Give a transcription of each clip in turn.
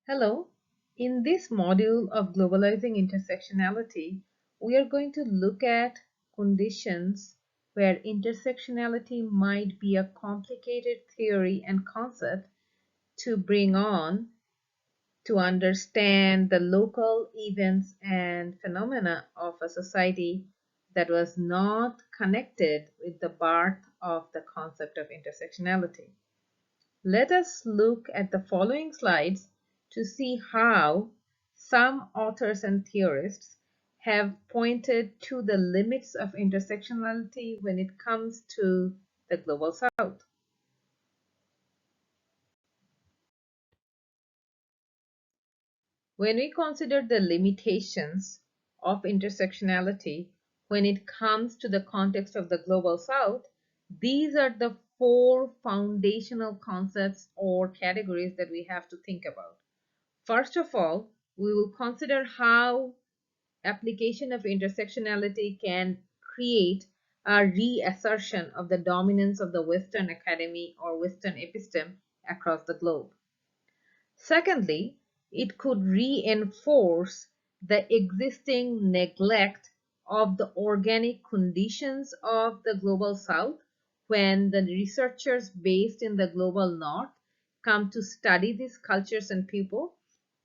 Hello. In this module of Globalizing Intersectionality, we are going to look at conditions where intersectionality might be a complicated theory and concept to bring on to understand the local events and phenomena of a society that was not connected with the birth of the concept of intersectionality. Let us look at the following slides to see how some authors and theorists have pointed to the limits of intersectionality when it comes to the Global South. When we consider the limitations of intersectionality when it comes to the context of the Global South, these are the four foundational concepts or categories that we have to think about. First of all, we will consider how application of intersectionality can create a reassertion of the dominance of the Western academy or Western episteme across the globe. Secondly, it could reinforce the existing neglect of the organic conditions of the Global South when the researchers based in the Global North come to study these cultures and people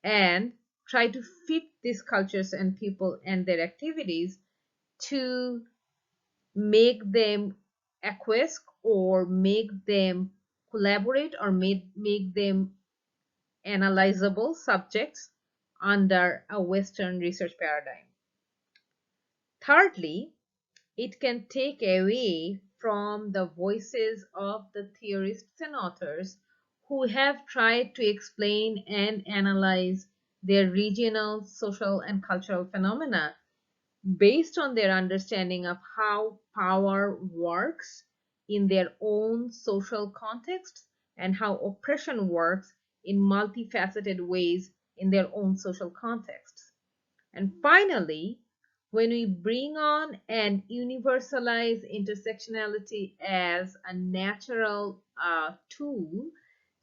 and try to fit these cultures and people and their activities to make them acquiesce or make them collaborate or make them analyzable subjects under a Western research paradigm. Thirdly, it can take away from the voices of the theorists and authors who have tried to explain and analyze their regional, social, and cultural phenomena based on their understanding of how power works in their own social contexts and how oppression works in multifaceted ways in their own social contexts. And finally, when we bring on and universalize intersectionality as a natural tool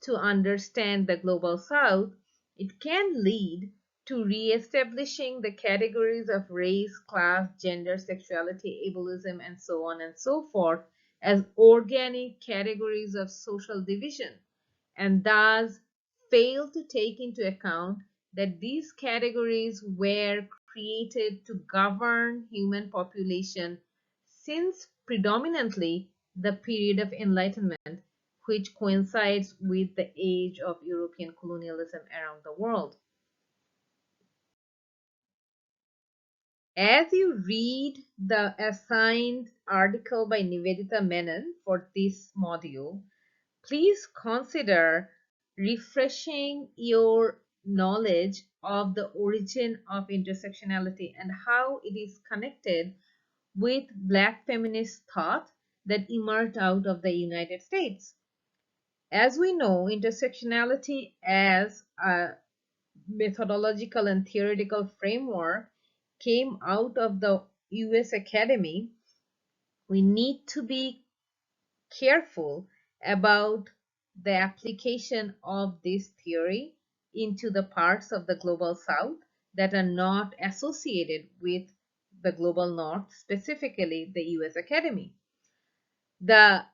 to understand the Global South, it can lead to re-establishing the categories of race, class, gender, sexuality, ableism, and so on and so forth as organic categories of social division, and thus fail to take into account that these categories were created to govern human population since predominantly the period of Enlightenment, which coincides with the age of European colonialism around the world. As you read the assigned article by Nivedita Menon for this module, please consider refreshing your knowledge of the origin of intersectionality and how it is connected with Black feminist thought that emerged out of the United States. As we know, intersectionality as a methodological and theoretical framework came out of the US Academy. We need to be careful about the application of this theory into the parts of the Global South that are not associated with the Global North, specifically the US Academy. The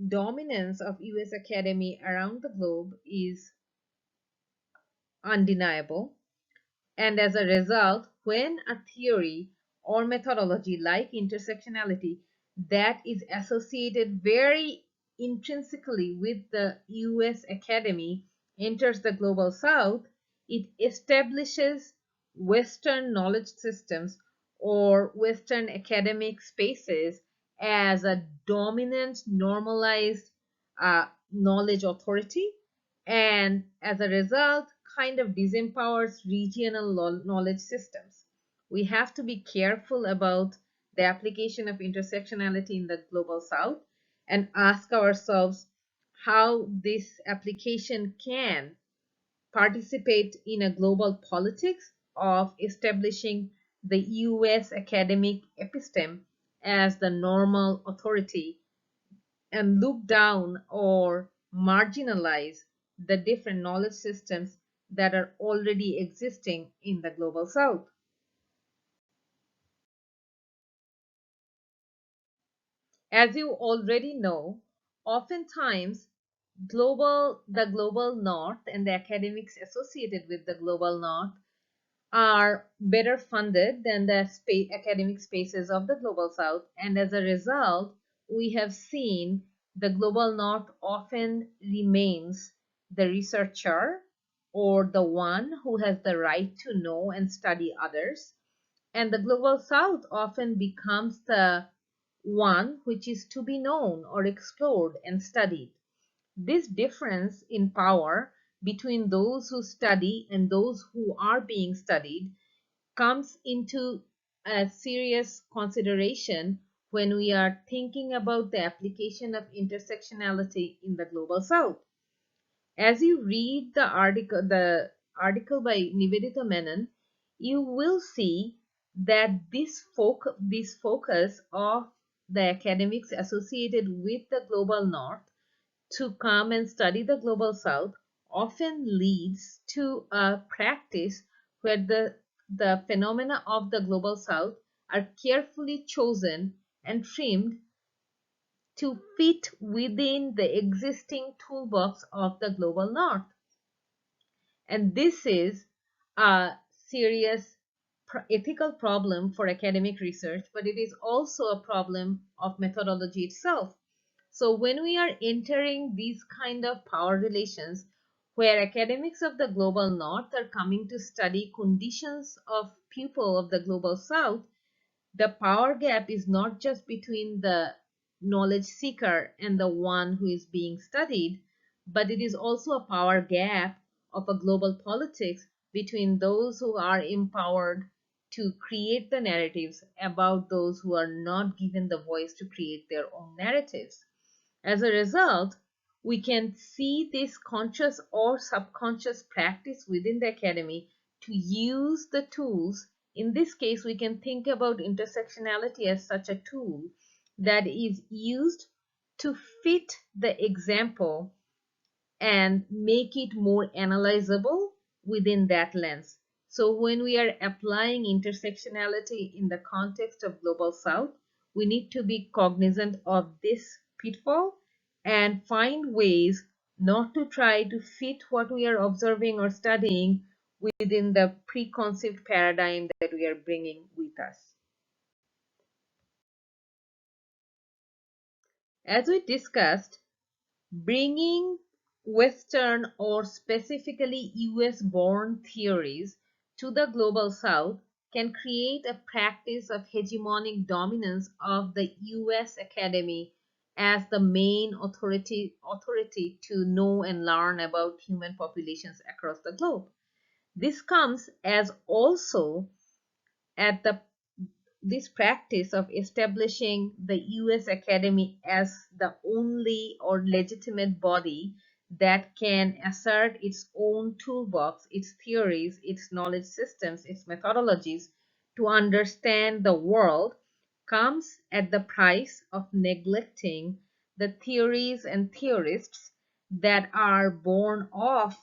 dominance of US Academy around the globe is undeniable. And as a result, when a theory or methodology like intersectionality that is associated very intrinsically with the US Academy enters the Global South, it establishes Western knowledge systems or Western academic spaces as a dominant, normalized knowledge authority, and as a result, kind of disempowers regional knowledge systems. We have to be careful about the application of intersectionality in the Global South and ask ourselves how this application can participate in a global politics of establishing the US academic episteme as the normal authority and look down or marginalize the different knowledge systems that are already existing in the global south. As you already know, oftentimes the global north and the academics associated with the global north are better funded than the academic spaces of the global south, and as a result we have seen the global north often remains the researcher or the one who has the right to know and study others, and the global south often becomes the one which is to be known or explored and studied. This difference in power between those who study and those who are being studied comes into a serious consideration when we are thinking about the application of intersectionality in the global south. As you read the article by Nivedita Menon, you will see that this focus of the academics associated with the global north to come and study the global south often leads to a practice where the phenomena of the global south are carefully chosen and trimmed to fit within the existing toolbox of the global north. And this is a serious ethical problem for academic research, but it is also a problem of methodology itself. So when we are entering these kind of power relations where academics of the global north are coming to study conditions of people of the global south, the power gap is not just between the knowledge seeker and the one who is being studied, but it is also a power gap of a global politics between those who are empowered to create the narratives about those who are not given the voice to create their own narratives. As a result, we can see this conscious or subconscious practice within the academy to use the tools. In this case, we can think about intersectionality as such a tool that is used to fit the example and make it more analyzable within that lens. So when we are applying intersectionality in the context of global south, we need to be cognizant of this pitfall and find ways not to try to fit what we are observing or studying within the preconceived paradigm that we are bringing with us. As we discussed, bringing Western or specifically US born theories to the global south can create a practice of hegemonic dominance of the US academy as the main authority to know and learn about human populations across the globe. This comes as also at the this practice of establishing the US Academy as the only or legitimate body that can assert its own toolbox, its theories, its knowledge systems, its methodologies to understand the world comes at the price of neglecting the theories and theorists that are born of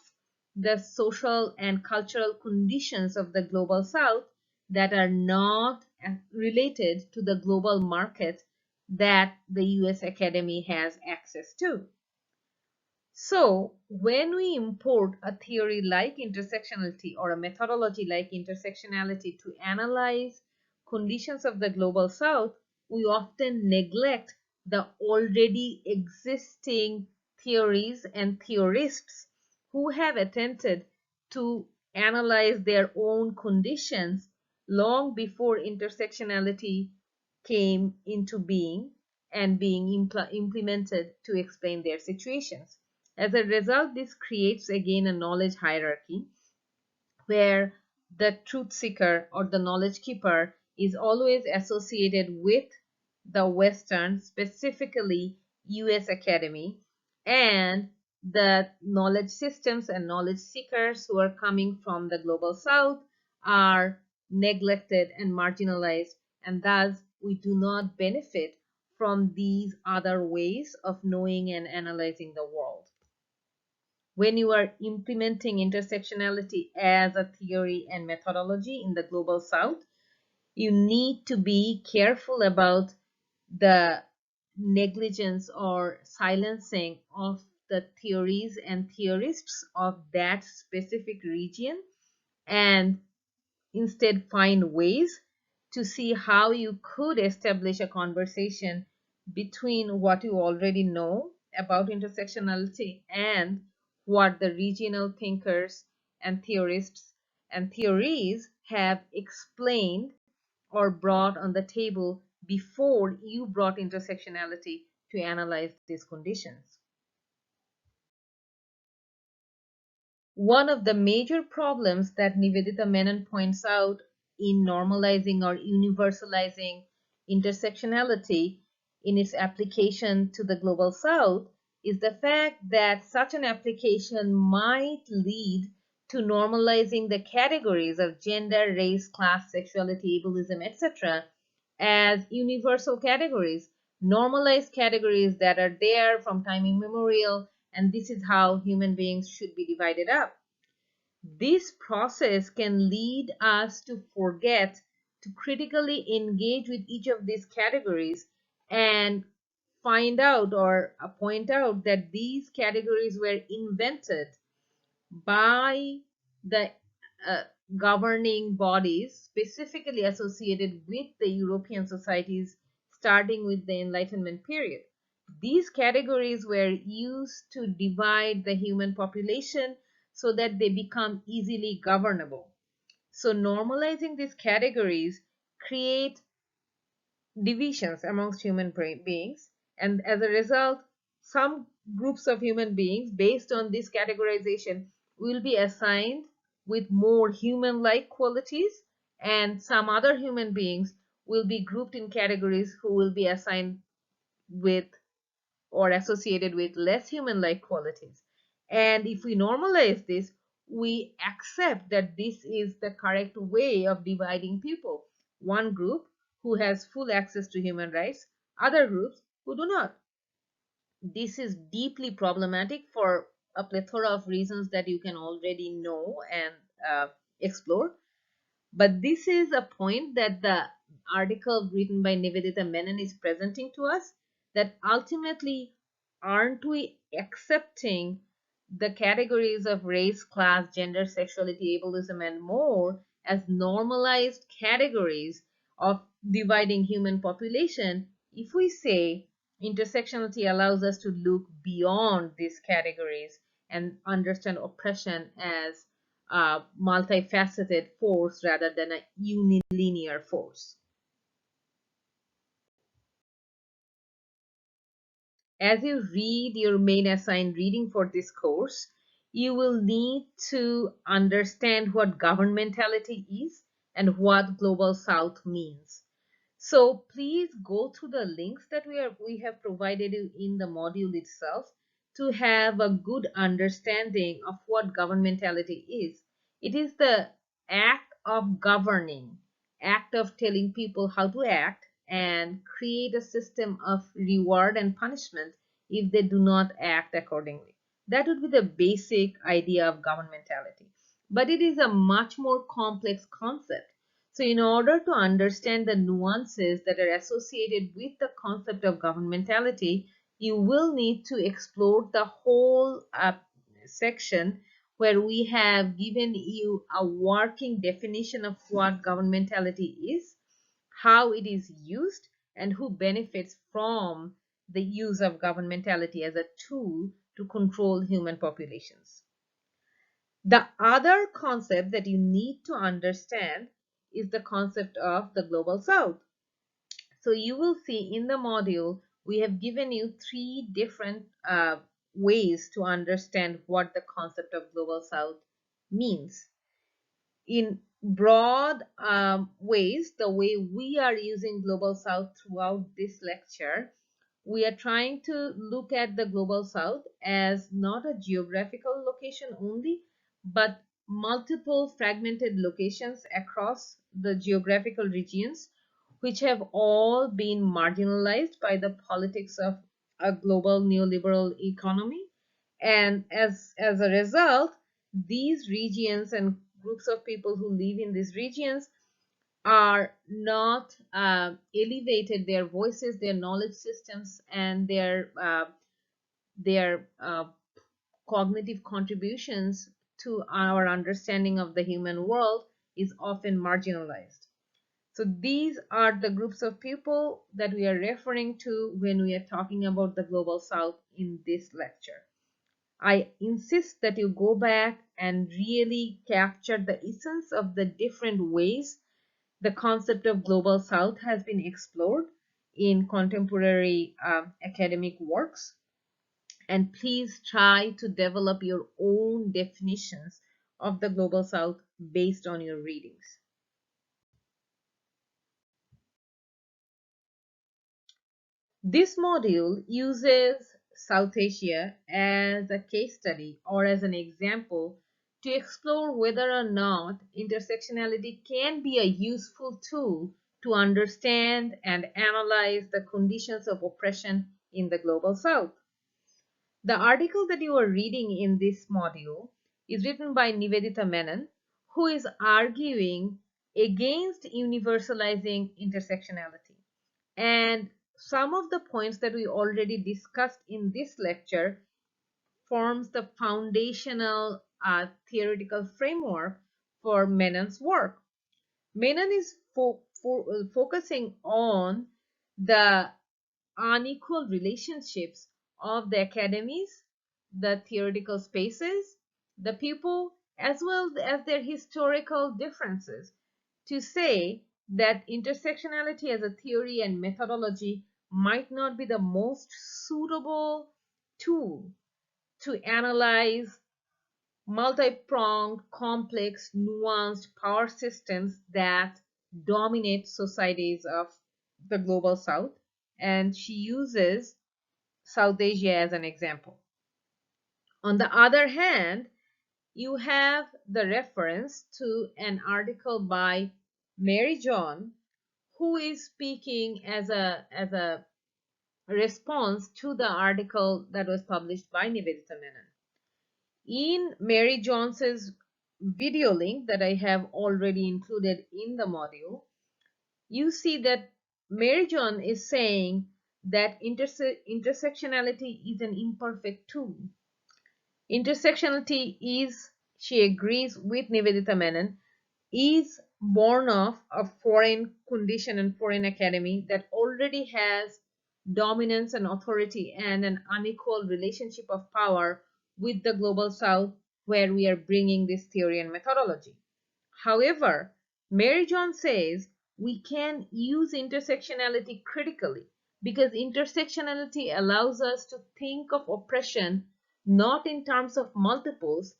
the social and cultural conditions of the global south that are not related to the global market that the US Academy has access to. So, when we import a theory like intersectionality or a methodology like intersectionality to analyze conditions of the global south, we often neglect the already existing theories and theorists who have attempted to analyze their own conditions long before intersectionality came into being and being implemented to explain their situations. As a result, this creates again a knowledge hierarchy where the truth seeker or the knowledge keeper is always associated with the Western, specifically US Academy, and the knowledge systems and knowledge seekers who are coming from the global south are neglected and marginalized, and thus we do not benefit from these other ways of knowing and analyzing the world. when you are implementing intersectionality as a theory and methodology in the global south, you need to be careful about the negligence or silencing of the theories and theorists of that specific region, and instead find ways to see how you could establish a conversation between what you already know about intersectionality and what the regional thinkers and theorists and theories have explained or brought on the table before you brought intersectionality to analyze these conditions. One of the major problems that Nivedita Menon points out in normalizing or universalizing intersectionality in its application to the global south is the fact that such an application might lead to normalizing the categories of gender, race, class, sexuality, ableism, etc. as universal categories, normalized categories that are there from time immemorial, and this is how human beings should be divided up. This process can lead us to forget to critically engage with each of these categories and find out or point out that these categories were invented by the uh, governing bodies specifically associated with the European societies starting with the Enlightenment period. These categories were used to divide the human population so that they become easily governable. So normalizing these categories create divisions amongst human beings, and as a result, some groups of human beings based on this categorization will be assigned with more human-like qualities, and some other human beings will be grouped in categories who will be assigned with or associated with less human-like qualities. And if we normalize this, we accept that this is the correct way of dividing people. One group who has full access to human rights, other groups who do not. This is deeply problematic for a plethora of reasons that you can already know and explore. But this is a point that the article written by Nivedita Menon is presenting to us, that ultimately, aren't we accepting the categories of race, class, gender, sexuality, ableism, and more as normalized categories of dividing human population if we say intersectionality allows us to look beyond these categories and understand oppression as a multifaceted force rather than a unilinear force. As you read your main assigned reading for this course, you will need to understand what governmentality is and what Global South means. So please go through the links that we have provided you in the module itself to have a good understanding of what governmentality is. It is the act of governing, act of telling people how to act and create a system of reward and punishment if they do not act accordingly. That would be the basic idea of governmentality. But it is a much more complex concept. So in order to understand the nuances that are associated with the concept of governmentality, you will need to explore the whole section where we have given you a working definition of what governmentality is, how it is used, and who benefits from the use of governmentality as a tool to control human populations. The other concept that you need to understand is the concept of the global south. So you will see in the module, we have given you three different ways to understand what the concept of global south means. In broad ways, the way we are using global south throughout this lecture, we are trying to look at the global south as not a geographical location only, but multiple fragmented locations across the geographical regions, which have all been marginalized by the politics of a global neoliberal economy, And as a result, these regions and groups of people who live in these regions are not elevated their voices, their knowledge systems, and their cognitive contributions to our understanding of the human world is often marginalized. So these are the groups of people that we are referring to when we are talking about the global south in this lecture. I insist that you go back and really capture the essence of the different ways the concept of global south has been explored in contemporary academic works, and please try to develop your own definitions of the global south based on your readings. This module uses South Asia as a case study or as an example to explore whether or not intersectionality can be a useful tool to understand and analyze the conditions of oppression in the global south. The article that you are reading in this module is written by Nivedita Menon, who is arguing against universalizing intersectionality. And some of the points that we already discussed in this lecture forms the foundational theoretical framework for Menon's work. Menon is focusing on the unequal relationships of the academies, the theoretical spaces, the people, as well as their historical differences, to say that intersectionality as a theory and methodology might not be the most suitable tool to analyze multi-pronged, complex, nuanced power systems that dominate societies of the global south. And she uses South Asia as an example. On the other hand, you have the reference to an article by Mary John, who is speaking as a response to the article that was published by Nivedita Menon. In Mary John's video link that I have already included in the module, you see that Mary John is saying that intersectionality is an imperfect tool. Intersectionality is, she agrees with Nivedita Menon, is born of a foreign condition and foreign academy that already has dominance and authority and an unequal relationship of power with the global south, where we are bringing this theory and methodology. However, Mary John says we can use intersectionality critically because intersectionality allows us to think of oppression not in terms of multiples,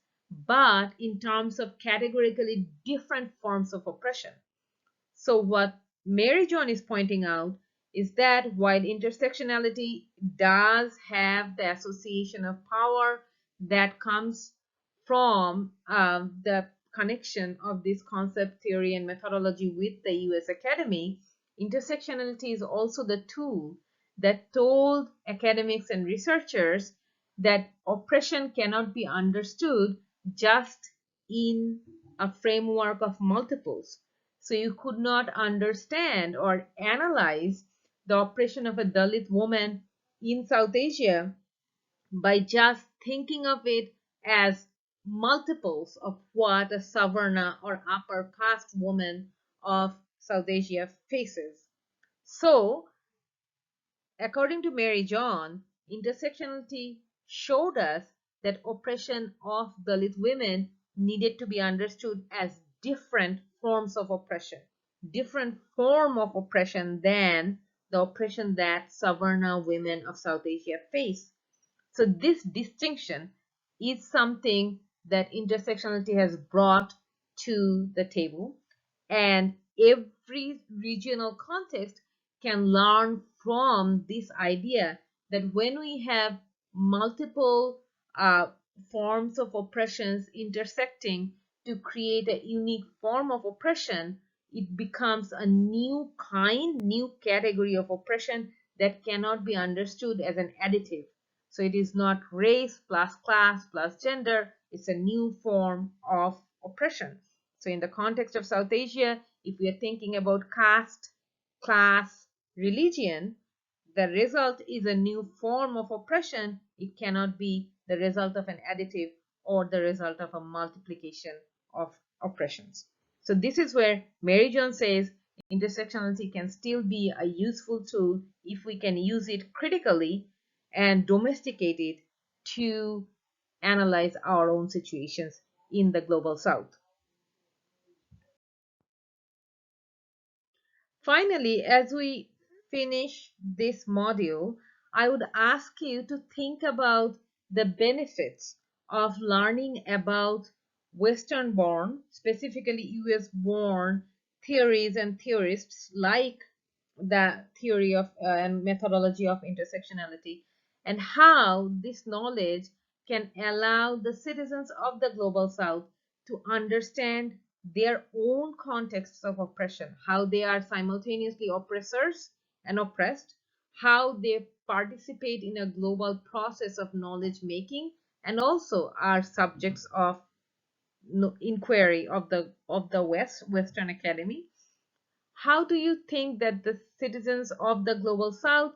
but in terms of categorically different forms of oppression. So, what Mary John is pointing out is that while intersectionality does have the association of power that comes from the connection of this concept, theory, and methodology with the US Academy, intersectionality is also the tool that told academics and researchers that oppression cannot be understood just in a framework of multiples. So you could not understand or analyze the oppression of a Dalit woman in South Asia by just thinking of it as multiples of what a Savarna or upper caste woman of South Asia faces. So, according to Mary John, intersectionality showed us that oppression of Dalit women needed to be understood as different forms of oppression, different form of oppression than the oppression that Savarna women of South Asia face. So this distinction is something that intersectionality has brought to the table, and every regional context can learn from this idea that when we have multiple forms of oppressions intersecting to create a unique form of oppression, it becomes a new kind, new category of oppression that cannot be understood as an additive. So it is not race plus class plus gender, it's a new form of oppression. So in the context of South Asia, if we are thinking about caste, class, religion, the result is a new form of oppression. It cannot be the result of an additive or the result of a multiplication of oppressions. So this is where Mary John says intersectionality can still be a useful tool if we can use it critically and domesticate it to analyze our own situations in the global south. Finally, as we finish this module, I would ask you to think about the benefits of learning about Western born, specifically US born theories and theorists like the theory of and methodology of intersectionality, and how this knowledge can allow the citizens of the global south to understand their own contexts of oppression, how they are simultaneously oppressors and oppressed, how they participate in a global process of knowledge making, and also are subjects of inquiry of the Western Academy. How do you think that the citizens of the global south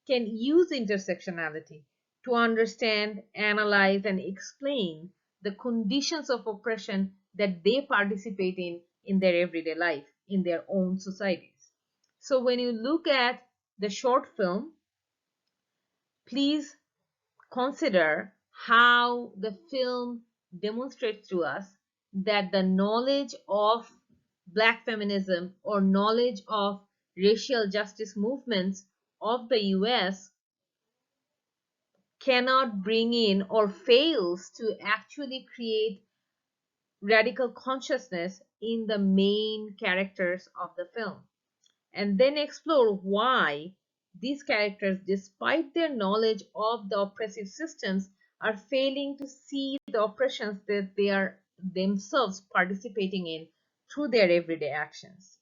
can use intersectionality to understand, analyze, and explain the conditions of oppression that they participate in their everyday life, in their own societies? So when you look at the short film, please consider how the film demonstrates to us that the knowledge of Black feminism or knowledge of racial justice movements of the US cannot bring in or fails to actually create radical consciousness in the main characters of the film, and then explore why these characters, despite their knowledge of the oppressive systems, are failing to see the oppressions that they are themselves participating in through their everyday actions.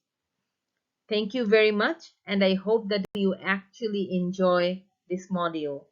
Thank you very much, and I hope that you actually enjoy this module.